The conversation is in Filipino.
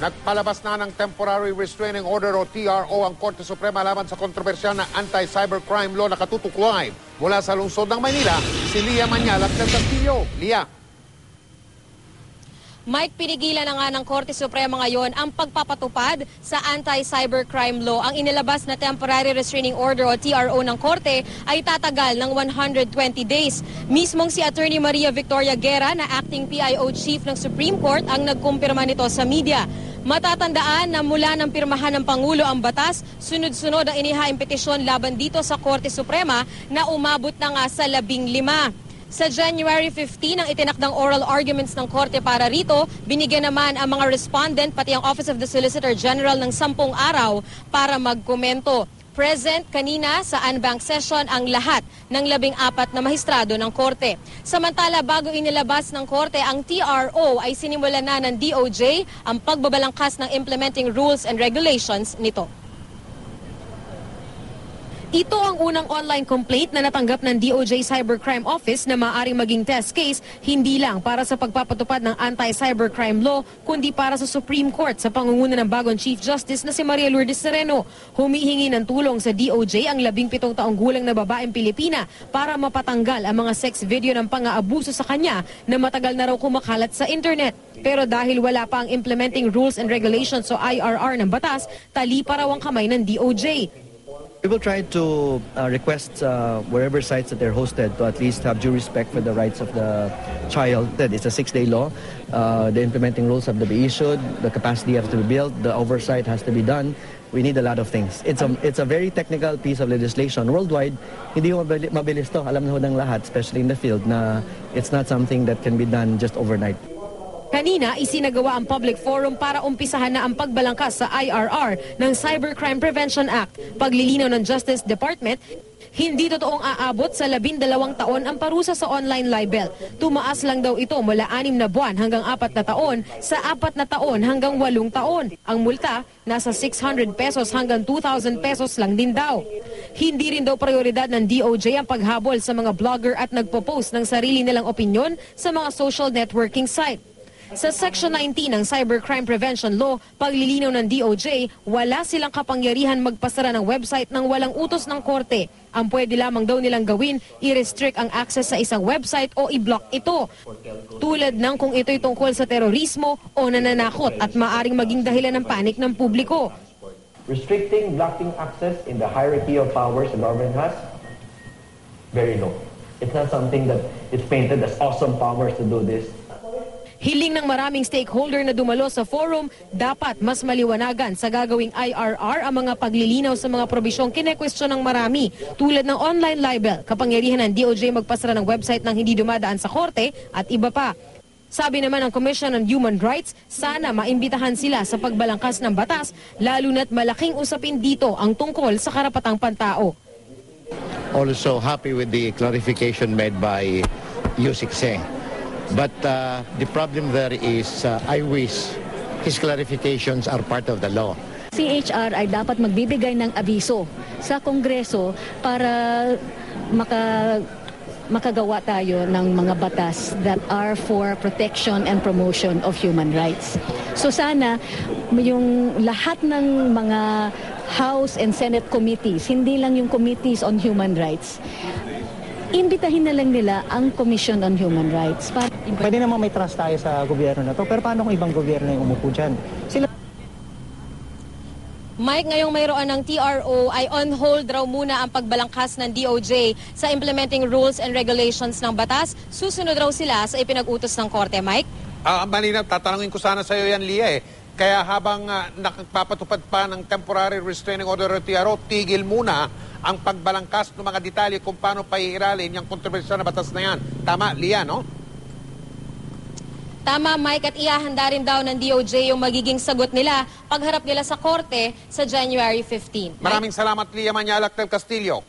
Nagpalabas na ng Temporary Restraining Order o TRO ang Korte Suprema laban sa kontrobersyal na anti-cybercrime law na katutuklaw. Mula sa lungsod ng Maynila, si Lia Manyal at Castillo. Lia. Mike, pinigilan na nga ng Korte Suprema ngayon ang pagpapatupad sa anti-cybercrime law. Ang inilabas na Temporary Restraining Order o TRO ng Korte ay tatagal ng 120 days. Mismong si Attorney Maria Victoria Guerra na acting PIO Chief ng Supreme Court ang nagkumpirma nito sa media. Matatandaan na mula ng pirmahan ng Pangulo ang batas, sunod-sunod ang inihaing petisyon laban dito sa Korte Suprema na umabot na nga sa 15. Sa January 15, ang itinakdang oral arguments ng Korte para rito, binigyan naman ang mga respondent pati ang Office of the Solicitor General ng 10 araw para magkomento. Present kanina sa unbanked session ang lahat ng 14 na mahistrado ng Korte. Samantala, bago inilabas ng Korte ang TRO ay sinimulan na ng DOJ ang pagbabalangkas ng implementing rules and regulations nito. Ito ang unang online complaint na natanggap ng DOJ Cybercrime Office na maaaring maging test case hindi lang para sa pagpapatupad ng anti-cybercrime law kundi para sa Supreme Court sa pangunguna ng bagong Chief Justice na si Maria Lourdes Sereno. Humihingi ng tulong sa DOJ ang 17 taong gulang na babaeng Pilipina para mapatanggal ang mga sex video ng pang-aabuso sa kanya na matagal na raw kumakalat sa internet. Pero dahil wala pa ang implementing rules and regulations o IRR ng batas, tali pa raw ang kamay ng DOJ. We will try to request wherever sites that they're hosted to at least have due respect for the rights of the child. That it's a 6-day law. The implementing rules have to be issued. The capacity has to be built. The oversight has to be done. We need a lot of things. It's a very technical piece of legislation. Worldwide, hindi ho mabilis to. Alam na ho ng lahat, especially in the field, na it's not something that can be done just overnight. Kanina, isinagawa ang public forum para umpisahan na ang pagbalangkas sa IRR ng Cybercrime Prevention Act. Paglilinaw ng Justice Department, hindi totoong aabot sa 12 taon ang parusa sa online libel. Tumaas lang daw ito mula 6 na buwan hanggang 4 na taon sa 4 na taon hanggang 8 taon. Ang multa, nasa 600 pesos hanggang 2,000 pesos lang din daw. Hindi rin daw prioridad ng DOJ ang paghabol sa mga blogger at nagpo-post ng sarili nilang opinyon sa mga social networking site. Sa Section 19 ng Cybercrime Prevention Law, paglilinaw ng DOJ, wala silang kapangyarihan magpasara ng website nang walang utos ng korte. Ang pwede lamang daw nilang gawin, i-restrict ang access sa isang website o i-block ito. Tulad ng kung ito'y tungkol sa terorismo o nananakot at maaring maging dahilan ng panik ng publiko. Restricting, blocking access in the hierarchy of powers the government has, very low. It's not something that it's painted as awesome powers to do this. Hiling ng maraming stakeholder na dumalo sa forum, dapat mas maliwanagan sa gagawing IRR ang mga paglilinaw sa mga probisyong kinekwestiyon ng marami, tulad ng online libel, kapangyarihan ng DOJ magpasara ng website nang hindi dumadaan sa korte at iba pa. Sabi naman ng Commission on Human Rights, sana maimbitahan sila sa pagbalangkas ng batas, lalo na't malaking usapin dito ang tungkol sa karapatang pantao. Also happy with the clarification made by Yusik-Seng. But the problem there is I wish his clarifications are part of the law. CHR ay dapat magbibigay ng abiso sa Kongreso para makagawa tayo ng mga batas that are for protection and promotion of human rights. So sana yung lahat ng mga House and Senate committees, hindi lang yung committees on human rights, imbitahin na lang nila ang Commission on Human Rights. Pwede naman may trust tayo sa gobyerno na to, pero paano kung ibang gobyerno yung umupo dyan? Mike, ngayong mayroon ng TRO ay on hold raw muna ang pagbalangkas ng DOJ sa implementing rules and regulations ng batas. Susunod raw sila sa ipinag-utos ng korte. Mike? Malinaw, tatanungin ko sana sa iyo yan, Lia. Kaya habang nakapapatupad pa ng Temporary Restraining Order o TRO, tigil muna ang pagbalangkas ng mga detalye kung paano paiiralin yung kontrobersyal na batas na yan. Tama, Lia, no? Tama, Mike, at ihahanda rin daw ng DOJ yung magiging sagot nila pagharap nila sa korte sa January 15. Maraming salamat, Lia Manyal at Castillo.